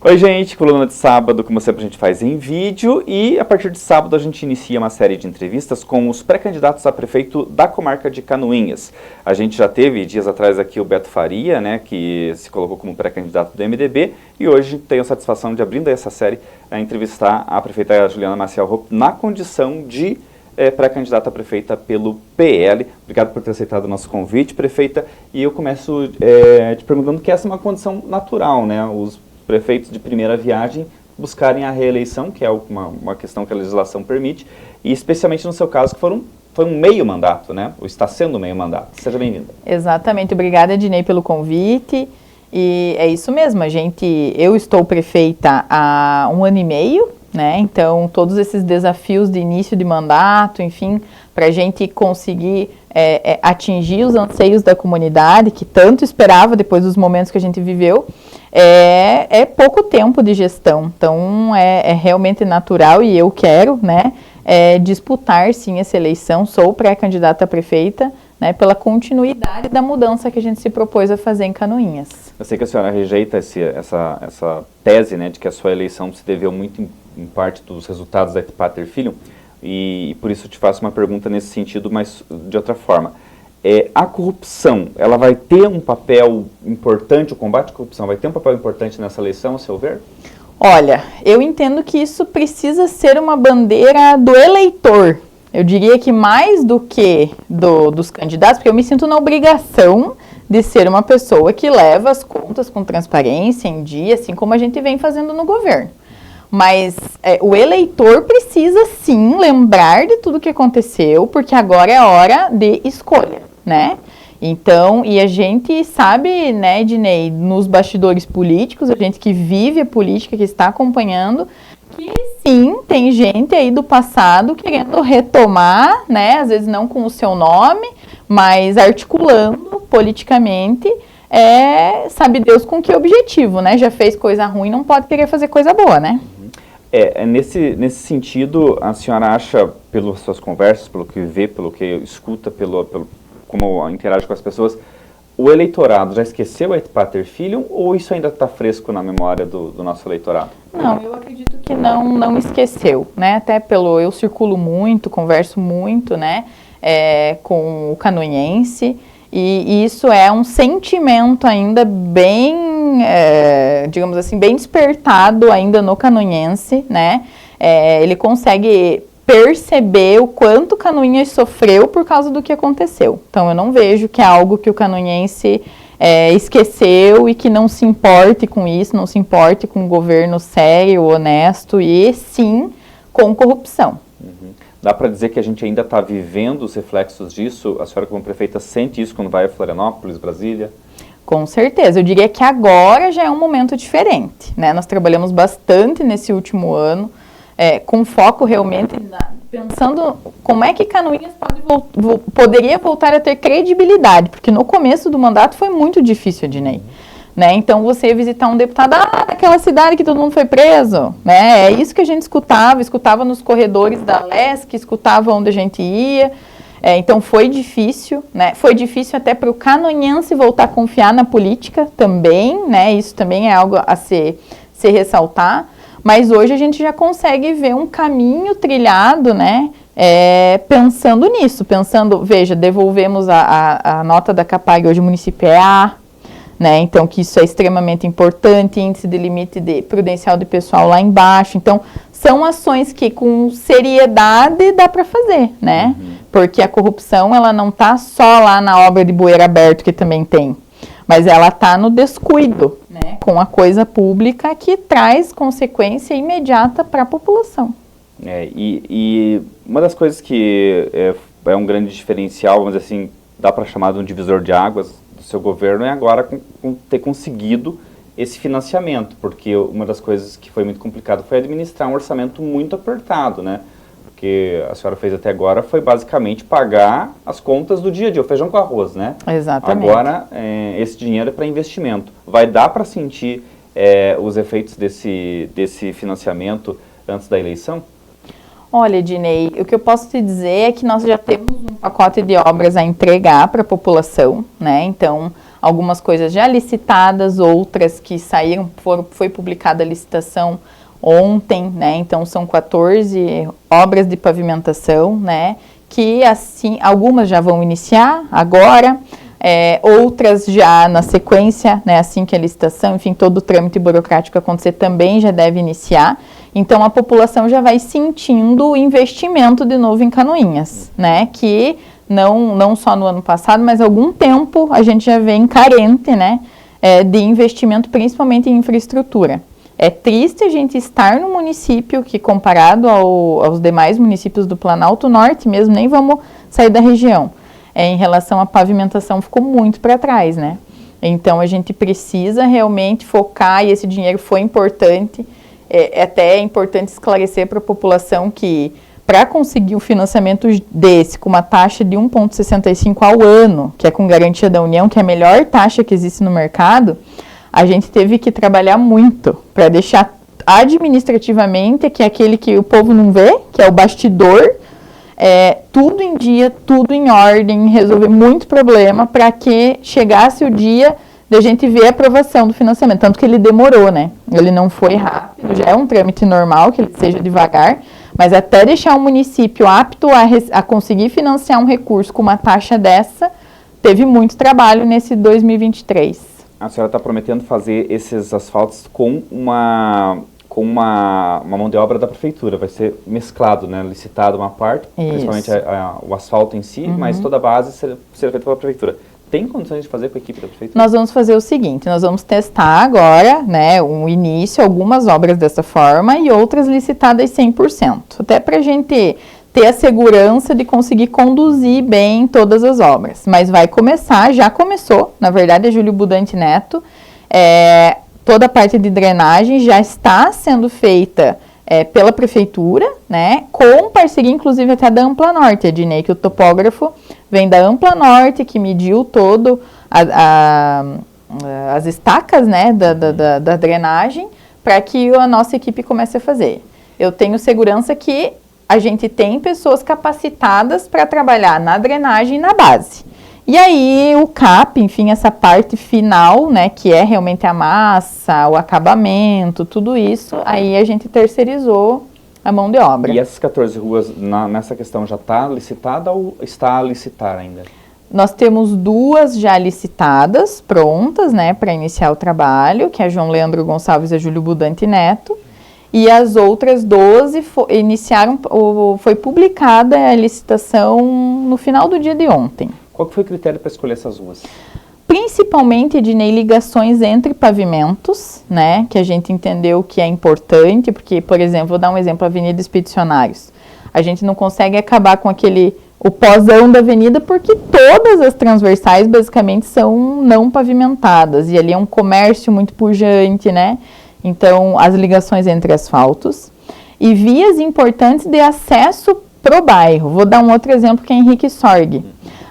Oi gente, coluna de sábado, como sempre a gente faz em vídeo e a partir de sábado a gente inicia uma série de entrevistas com os pré-candidatos a prefeito da comarca de Canoinhas. A gente já teve dias atrás aqui o Beto Faria, né, que se colocou como pré-candidato do MDB e hoje tenho a satisfação de, abrindo essa série, entrevistar a prefeita Juliana Maciel Hoppe na condição de pré-candidata a prefeita pelo PL. Obrigado por ter aceitado o nosso convite, prefeita. E eu começo te perguntando que essa é uma condição natural, né? Os prefeitos de primeira viagem buscarem a reeleição, que é uma questão que a legislação permite, e especialmente no seu caso, que foi um meio mandato, né? Ou está sendo um meio mandato. Seja bem-vinda. Exatamente. Obrigada, Ednei, pelo convite. E é isso mesmo, eu estou prefeita há 1 ano e meio, né? Então, todos esses desafios de início de mandato, enfim, para a gente conseguir atingir os anseios da comunidade, que tanto esperava depois dos momentos que a gente viveu, é pouco tempo de gestão. Então, é realmente natural e eu quero, né, disputar, sim, essa eleição. Sou pré-candidata a prefeita, né, pela continuidade da mudança que a gente se propôs a fazer em Canoinhas. Eu sei que a senhora rejeita essa tese, né, de que a sua eleição se deveu muito em parte dos resultados da Pater Filho, e por isso eu te faço uma pergunta nesse sentido, mas de outra forma. A corrupção, ela vai ter um papel importante, o combate à corrupção vai ter um papel importante nessa eleição, a seu ver? Olha, eu entendo que isso precisa ser uma bandeira do eleitor. Eu diria que mais do que dos candidatos, porque eu me sinto na obrigação de ser uma pessoa que leva as contas com transparência em dia, assim como a gente vem fazendo no governo. Mas o eleitor precisa sim lembrar de tudo que aconteceu, porque agora é hora de escolha, né? Então, e a gente sabe, né, Ednei, nos bastidores políticos, a gente que vive a política, que está acompanhando, que sim, tem gente aí do passado querendo retomar, né, às vezes não com o seu nome, mas articulando politicamente, sabe Deus com que objetivo, né? Já fez coisa ruim, não pode querer fazer coisa boa, né? Nesse sentido, a senhora acha, pelas suas conversas, pelo que vê, pelo que escuta, como interage com as pessoas, o eleitorado já esqueceu a Pater Filho ou isso ainda está fresco na memória do nosso eleitorado? Não, eu acredito que não esqueceu, né? Até eu circulo muito, converso muito, né, com o canoinhense, e isso é um sentimento ainda bem, digamos assim, bem despertado ainda no canoinhense, né? Ele consegue perceber o quanto o Canoinhas sofreu por causa do que aconteceu. Então, eu não vejo que é algo que o canoinhense esqueceu e que não se importe com isso, não se importe com um governo sério, honesto e, sim, com corrupção. Uhum. Dá para dizer que a gente ainda está vivendo os reflexos disso? A senhora como prefeita sente isso quando vai a Florianópolis, Brasília? Com certeza. Eu diria que agora já é um momento diferente, né? Nós trabalhamos bastante nesse último ano, com foco realmente pensando como é que Canoinhas poderia voltar a ter credibilidade, porque no começo do mandato foi muito difícil, Ednei. Né? Então, você ia visitar um deputado daquela cidade que todo mundo foi preso, né? É isso que a gente escutava nos corredores da LESC, escutava onde a gente ia. Então, foi difícil, né? Foi difícil até para o canoinhense voltar a confiar na política também, né? Isso também é algo a se ressaltar. Mas hoje a gente já consegue ver um caminho trilhado, né? Pensando nisso, veja, devolvemos a nota da CAPAG, hoje o município é A, né? Então, que isso é extremamente importante, índice de limite prudencial de pessoal lá embaixo. Então, são ações que com seriedade dá para fazer, né? Uhum. Porque a corrupção, ela não está só lá na obra de bueiro aberto, que também tem, mas ela está no descuido, né, com a coisa pública que traz consequência imediata para a população. E uma das coisas que é um grande diferencial, mas assim, dá para chamar de um divisor de águas do seu governo é agora ter conseguido esse financiamento, porque uma das coisas que foi muito complicado foi administrar um orçamento muito apertado, né? Que a senhora fez até agora foi basicamente pagar as contas do dia a dia, o feijão com arroz, né? Exatamente. Agora, esse dinheiro é para investimento. Vai dar para sentir os efeitos desse financiamento antes da eleição? Olha, Ednei, o que eu posso te dizer é que nós já temos um pacote de obras a entregar para a população, né? Então, algumas coisas já licitadas, outras que saíram, foi publicada a licitação ontem, né? Então, são 14 obras de pavimentação, né? Que, assim, algumas já vão iniciar agora, outras já na sequência, né? Assim que a licitação, enfim, todo o trâmite burocrático acontecer também já deve iniciar. Então, a população já vai sentindo o investimento de novo em Canoinhas, né? Que não só no ano passado, mas há algum tempo a gente já vem carente, né? De investimento, principalmente em infraestrutura. É triste a gente estar no município que, comparado aos demais municípios do Planalto Norte mesmo, nem vamos sair da região. Em relação à pavimentação, ficou muito para trás, né? Então, a gente precisa realmente focar, e esse dinheiro foi importante. Até é importante esclarecer para a população que, para conseguir o financiamento desse, com uma taxa de 1,65 ao ano, que é com garantia da União, que é a melhor taxa que existe no mercado, a gente teve que trabalhar muito para deixar administrativamente, que é aquele que o povo não vê, que é o bastidor, tudo em dia, tudo em ordem, resolver muito problema para que chegasse o dia da gente ver a aprovação do financiamento. Tanto que ele demorou, né? Ele não foi rápido, já é um trâmite normal que ele seja devagar, mas até deixar o município apto a conseguir financiar um recurso com uma taxa dessa, teve muito trabalho nesse 2023. A senhora está prometendo fazer esses asfaltos com uma mão de obra da prefeitura, vai ser mesclado, né, licitado uma parte, principalmente o asfalto em si, mas toda a base será feita pela prefeitura. Tem condições de fazer com a equipe da prefeitura? Nós vamos fazer o seguinte, nós vamos testar agora, né, um início, algumas obras dessa forma e outras licitadas 100%, até para a gente ter a segurança de conseguir conduzir bem todas as obras. Mas vai começar, já começou, na verdade, a Júlio Budante Neto, toda a parte de drenagem já está sendo feita pela prefeitura, né, com parceria inclusive até da Ampla Norte, Ednei, que o topógrafo vem da Ampla Norte, que mediu todo as estacas, né, da drenagem, para que a nossa equipe comece a fazer. Eu tenho segurança que a gente tem pessoas capacitadas para trabalhar na drenagem e na base. E aí o CAP, enfim, essa parte final, né, que é realmente a massa, o acabamento, tudo isso, aí a gente terceirizou a mão de obra. E essas 14 ruas, nessa questão, já está licitada ou está a licitar ainda? Nós temos 2 já licitadas, prontas, né, para iniciar o trabalho, que é João Leandro Gonçalves e Júlio Budante Neto. E as outras 12 foi publicada a licitação no final do dia de ontem. Qual foi o critério para escolher essas ruas? Principalmente, Ednei, ligações entre pavimentos, né, que a gente entendeu que é importante, porque, por exemplo, vou dar um exemplo, a Avenida Expedicionários. A gente não consegue acabar com o pósão da avenida, porque todas as transversais, basicamente, são não pavimentadas, e ali é um comércio muito pujante, né? Então, as ligações entre asfaltos e vias importantes de acesso para o bairro. Vou dar um outro exemplo, que é a Henrique Sorg.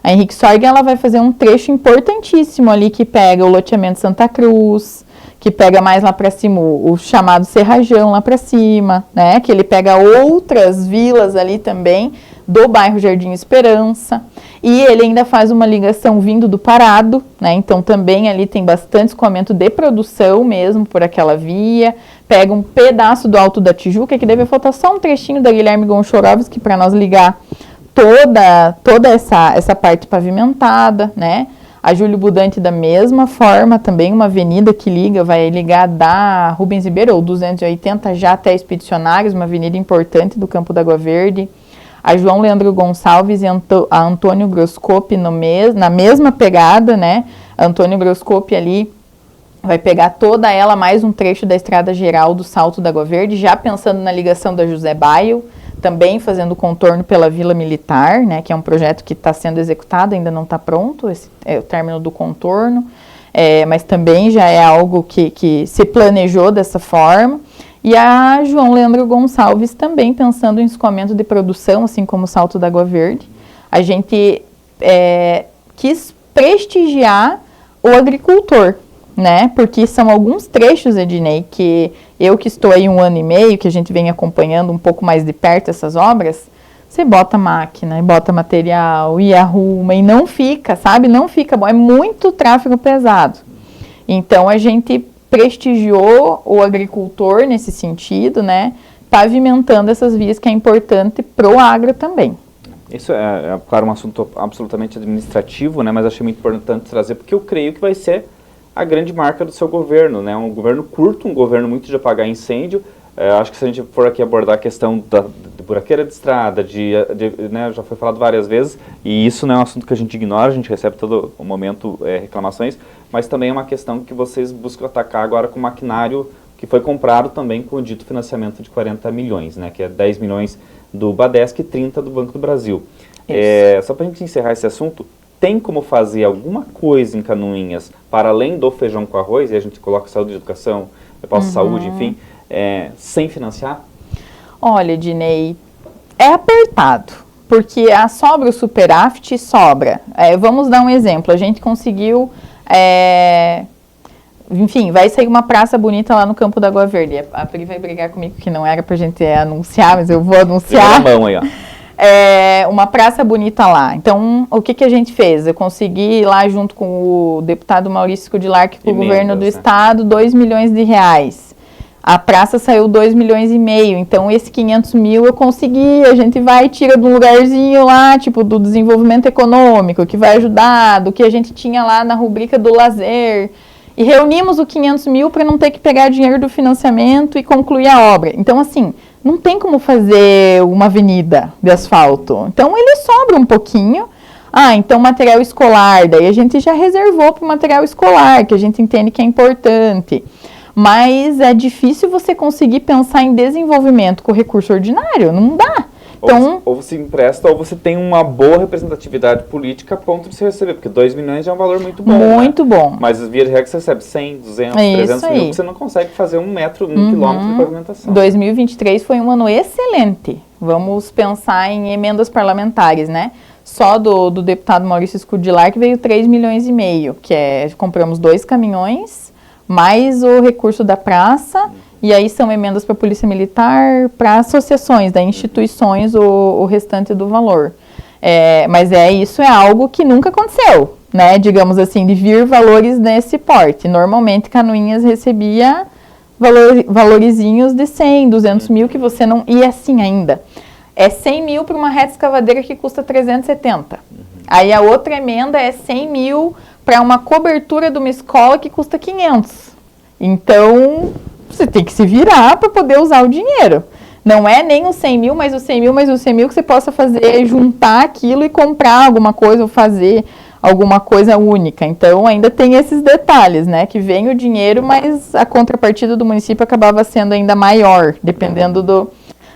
A Henrique Sorg, ela vai fazer um trecho importantíssimo ali, que pega o loteamento Santa Cruz, que pega mais lá para cima o chamado Serrajão lá para cima, né? Que ele pega outras vilas ali também do bairro Jardim Esperança. E ele ainda faz uma ligação vindo do Parado, né? Então também ali tem bastante escoamento de produção mesmo por aquela via. Pega um pedaço do Alto da Tijuca, que deve faltar só um trechinho da Guilherme Gonchorovski para nós ligar toda essa parte pavimentada, né? A Júlio Budante da mesma forma, também uma avenida que vai ligar da Rubens Ribeiro, ou 280 já até Expedicionários, uma avenida importante do Campo da Água Verde. A João Leandro Gonçalves e a Antônio Groscopi na mesma pegada, né? A Antônio Groscopi ali vai pegar toda ela, mais um trecho da Estrada Geral do Salto da Água Verde, já pensando na ligação da José Baio, também fazendo contorno pela Vila Militar, né? Que é um projeto que está sendo executado, ainda não está pronto, esse é o término do contorno, mas também já é algo que se planejou dessa forma. E a João Leandro Gonçalves também pensando em escoamento de produção, assim como o Salto da Água Verde. A gente quis prestigiar o agricultor, né? Porque são alguns trechos, Ednei, que eu que estou aí 1 ano e meio, que a gente vem acompanhando um pouco mais de perto essas obras, Você bota máquina, e bota material, e arruma, e não fica, sabe? Não fica bom. É muito tráfego pesado. Então, a gente prestigiou o agricultor nesse sentido, né? Pavimentando essas vias que é importante pro agro também. Isso claro, um assunto absolutamente administrativo, né? Mas achei muito importante trazer, porque eu creio que vai ser a grande marca do seu governo, né? Um governo curto, um governo muito de apagar incêndio. Acho que se a gente for aqui abordar a questão de buraqueira de estrada, né, já foi falado várias vezes, e isso não é um assunto que a gente ignora, a gente recebe todo o momento reclamações, mas também é uma questão que vocês buscam atacar agora com maquinário que foi comprado também com o dito financiamento de 40 milhões, né, que é 10 milhões do Badesc e 30 do Banco do Brasil. Só para a gente encerrar esse assunto, tem como fazer alguma coisa em Canoinhas para além do feijão com arroz, e a gente coloca saúde e educação, saúde, enfim, sem financiar? Olha, Dinei, é apertado, porque sobra o superávit, sobra. Vamos dar um exemplo, a gente conseguiu, enfim, vai sair uma praça bonita lá no Campo da Água Verde. A Pri vai brigar comigo que não era pra gente anunciar, mas eu vou anunciar. Mão aí, ó. Uma praça bonita lá. Então, o que a gente fez? Eu consegui ir lá junto com o deputado Maurício Scudillar, com o governo do estado, 2 milhões de reais. A praça saiu 2 milhões e meio, então esse 500 mil eu consegui, a gente vai e tira de um lugarzinho lá, tipo do desenvolvimento econômico, que vai ajudar, do que a gente tinha lá na rubrica do lazer, e reunimos o 500 mil para não ter que pegar dinheiro do financiamento e concluir a obra. Então, assim, não tem como fazer uma avenida de asfalto, então ele sobra um pouquinho. Então material escolar, daí a gente já reservou para o material escolar, que a gente entende que é importante. Mas é difícil você conseguir pensar em desenvolvimento com recurso ordinário, não dá. Então, ou você empresta, ou você tem uma boa representatividade política a ponto de você receber, porque 2 milhões é um valor muito bom. Muito bom. Mas via de regra você recebe 100, 200, 300 mil, que você não consegue fazer 1 quilômetro de pavimentação. 2023 foi um ano excelente. Vamos pensar em emendas parlamentares, né? Só do deputado Maurício Scudillar que veio 3 milhões e meio, compramos 2 caminhões, mais o recurso da praça, e aí são emendas para a Polícia Militar, para associações, instituições, o restante do valor. Mas isso é algo que nunca aconteceu, né? Digamos assim, de vir valores nesse porte. Normalmente, Canoinhas recebia valorizinhos de 100, 200 mil, que você não... E assim ainda, 100 mil para uma reta escavadeira que custa 370. Aí a outra emenda é 100 mil para uma cobertura de uma escola que custa 500. Então, você tem que se virar para poder usar o dinheiro. Não é nem os 100 mil, mas os 100 mil, mais os 100 mil que você possa fazer, juntar aquilo e comprar alguma coisa ou fazer alguma coisa única. Então, ainda tem esses detalhes, né? Que vem o dinheiro, mas a contrapartida do município acabava sendo ainda maior, dependendo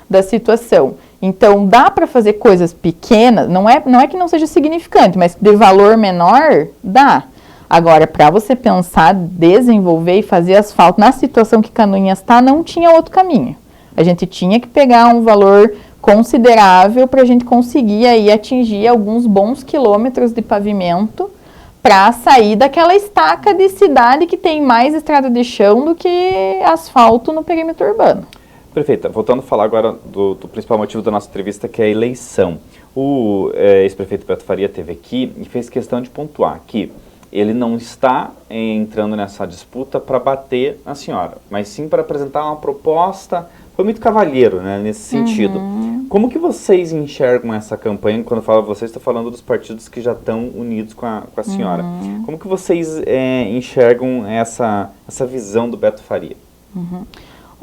da situação. Então, dá para fazer coisas pequenas, não é que não seja significante, mas de valor menor, dá. Agora, para você pensar, desenvolver e fazer asfalto na situação que Canoinhas está, não tinha outro caminho. A gente tinha que pegar um valor considerável para a gente conseguir aí atingir alguns bons quilômetros de pavimento para sair daquela estaca de cidade que tem mais estrada de chão do que asfalto no perímetro urbano. Prefeita, voltando a falar agora do principal motivo da nossa entrevista, que é a eleição. O ex-prefeito Beto Faria esteve aqui e fez questão de pontuar que ele não está entrando nessa disputa para bater na senhora, mas sim para apresentar uma proposta. Foi muito cavalheiro, né, nesse sentido. Como que vocês enxergam essa campanha? Quando eu falo vocês, estou falando dos partidos que já estão unidos com a senhora. Como que vocês enxergam essa visão do Beto Faria?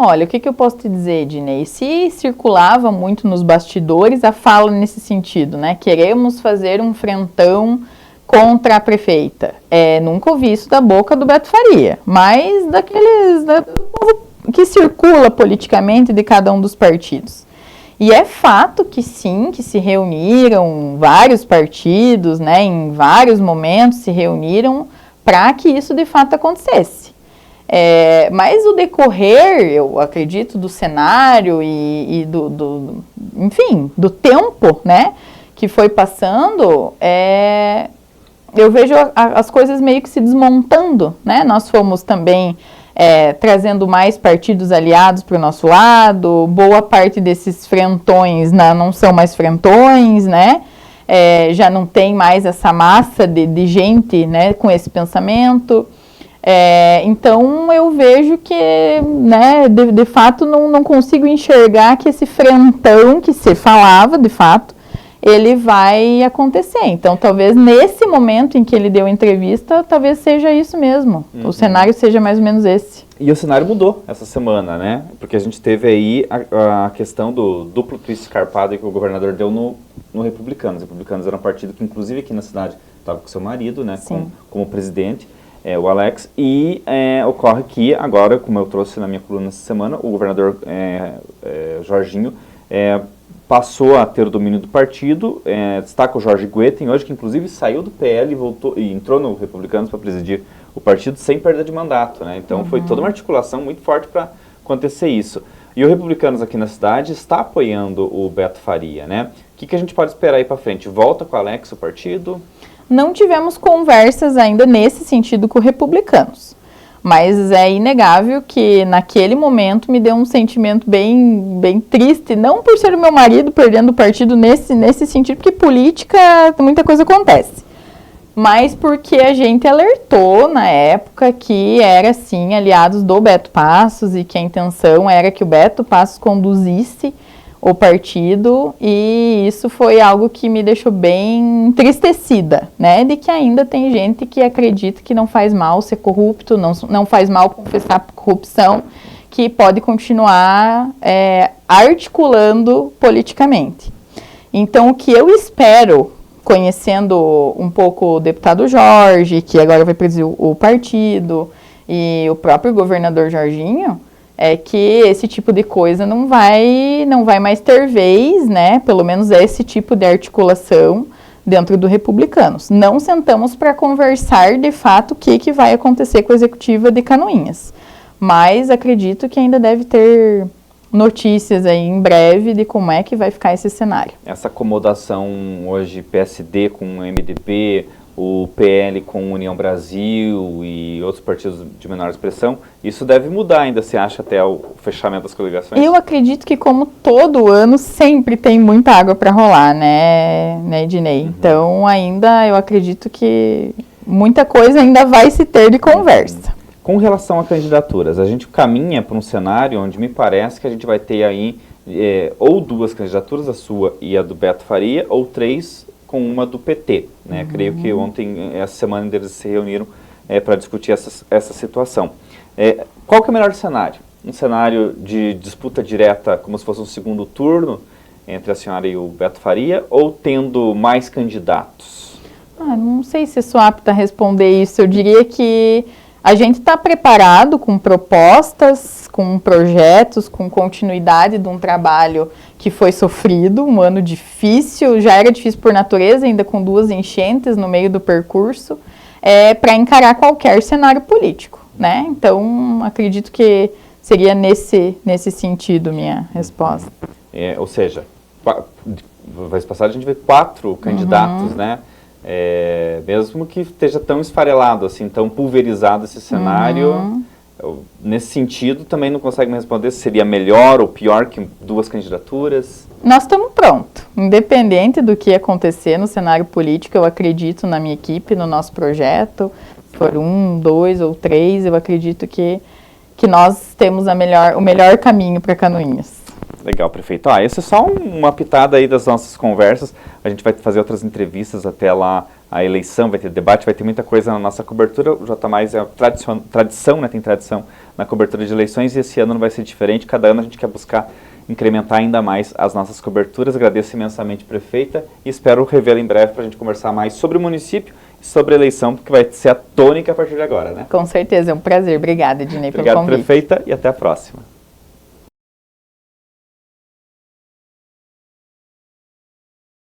Olha, o que eu posso te dizer, Dinei? Se circulava muito nos bastidores a fala nesse sentido, né? Queremos fazer um frentão contra a prefeita. Nunca ouvi isso da boca do Beto Faria, mas do povo que circula politicamente de cada um dos partidos. E é fato que sim, que se reuniram vários partidos, né? Em vários momentos se reuniram para que isso de fato acontecesse. Mas o decorrer, eu acredito, do cenário e enfim, do tempo, né, que foi passando, eu vejo as coisas meio que se desmontando, né? Nós fomos também trazendo mais partidos aliados para o nosso lado, boa parte desses frentões não são mais frentões, né? Já não tem mais essa massa de gente, né, com esse pensamento. Então eu vejo que, né, de fato não consigo enxergar que esse frentão que se falava, de fato, ele vai acontecer. Então talvez nesse momento em que ele deu entrevista, talvez seja isso mesmo. O cenário seja mais ou menos esse. E o cenário mudou essa semana, né? Porque a gente teve aí a questão do duplo twist escarpado que o governador deu no Republicanos. Os Republicanos era um partido que, inclusive, aqui na cidade estava com seu marido, né? Como presidente, o Alex. E ocorre que agora, como eu trouxe na minha coluna essa semana, o governador Jorginho passou a ter o domínio do partido. Destaca o Jorge Goetten hoje, que inclusive saiu do PL e entrou no Republicanos para presidir o partido sem perda de mandato, né? Então foi toda uma articulação muito forte para acontecer isso. E o Republicanos aqui na cidade está apoiando o Beto Faria, né? O que a gente pode esperar aí para frente? Volta com o Alex o partido? Não tivemos conversas ainda nesse sentido com Republicanos, mas é inegável que naquele momento me deu um sentimento bem triste, não por ser o meu marido perdendo o partido nesse sentido, porque política, muita coisa acontece. Mas porque a gente alertou na época que era, sim, aliados do Beto Passos e que a intenção era que o Beto Passos conduzisse o partido, e isso foi algo que me deixou bem entristecida, né? De que ainda tem gente que acredita que não faz mal ser corrupto, não faz mal confessar corrupção, que pode continuar articulando politicamente. Então, o que eu espero, conhecendo um pouco o deputado Jorge, que agora vai presidir o partido, e o próprio governador Jorginho, é que esse tipo de coisa não vai mais ter vez, né? Pelo menos esse tipo de articulação dentro do Republicanos. Não sentamos para conversar de fato o que vai acontecer com a executiva de Canoinhas, mas acredito que ainda deve ter notícias aí em breve de como é que vai ficar esse cenário. Essa acomodação hoje, PSD com o MDB, o PL com União Brasil e outros partidos de menor expressão, isso deve mudar ainda, você acha, até o fechamento das coligações? Eu acredito que, como todo ano, sempre tem muita água para rolar, né, Ednei? Então, ainda eu acredito que muita coisa ainda vai se ter de conversa. Com relação a candidaturas, a gente caminha para um cenário onde me parece que a gente vai ter aí ou duas candidaturas, a sua e a do Beto Faria, ou três com uma do PT, né? Creio que ontem, essa semana, eles se reuniram para discutir essa situação. Qual que é o melhor cenário? Um cenário de disputa direta, como se fosse um segundo turno, entre a senhora e o Beto Faria, ou tendo mais candidatos? Não sei se sou apta a responder isso. Eu diria que a gente está preparado com propostas, com projetos, com continuidade de um trabalho que foi sofrido, um ano difícil, já era difícil por natureza, ainda com 2 enchentes no meio do percurso, para encarar qualquer cenário político, né? Então, acredito que seria nesse sentido minha resposta. Ou seja, vai passar a gente vê 4 candidatos, né? Mesmo que esteja tão esfarelado, assim, tão pulverizado esse cenário, nesse sentido também não consegue me responder se seria melhor ou pior que 2 candidaturas? Nós estamos prontos, independente do que acontecer no cenário político. Eu acredito na minha equipe, no nosso projeto, se for 1, 2 ou 3, eu acredito que nós temos o melhor caminho para Canoinhas. Legal, prefeito. Essa é só uma pitada aí das nossas conversas. A gente vai fazer outras entrevistas até lá a eleição, vai ter debate, vai ter muita coisa na nossa cobertura. O J+, é tradição, né? Tem tradição na cobertura de eleições e esse ano não vai ser diferente. Cada ano a gente quer buscar incrementar ainda mais as nossas coberturas. Agradeço imensamente, prefeita, e espero revê-la em breve para a gente conversar mais sobre o município e sobre a eleição, porque vai ser a tônica a partir de agora, né? Com certeza, é um prazer. Obrigada, Ednei, pelo convite. Obrigado, prefeita, e até a próxima.